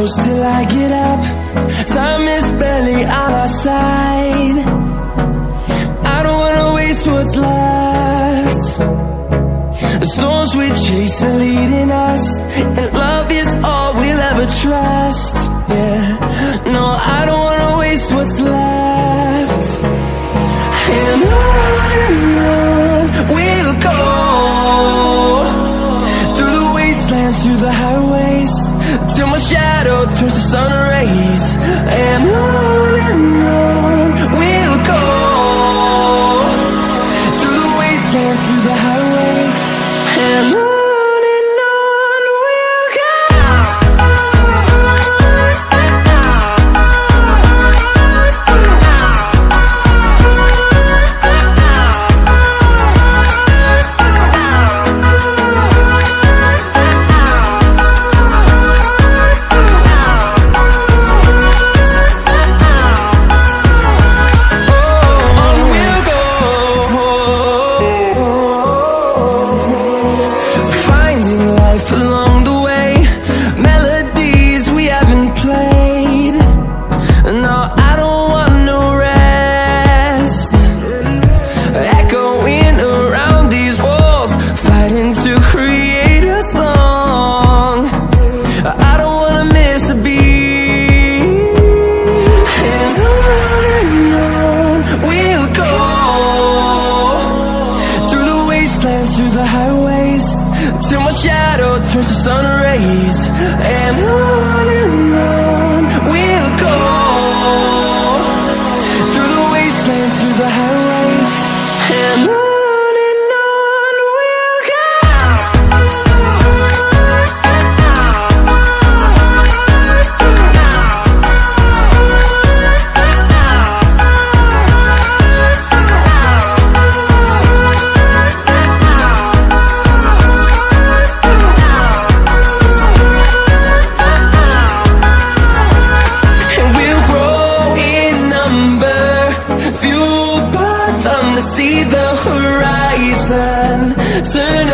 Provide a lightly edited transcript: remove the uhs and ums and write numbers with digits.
close till I get up. Time is barely on our side. I don't wanna waste what's left. The storms we chase are leading us, and love is all we'll ever trust. Yeah, no, I don't wanna waste what's left. And on we'll go, through the wastelands, through the highways, till my shadow turns to sun rays. And on we'll go, through the wastelands, through the highways, and on we'll go. Through the highways, till my shadow turns to sun rays. And on we'll go, through the wastelands, through the highways, and on we'll go. Fueled by them to see the horizon, turn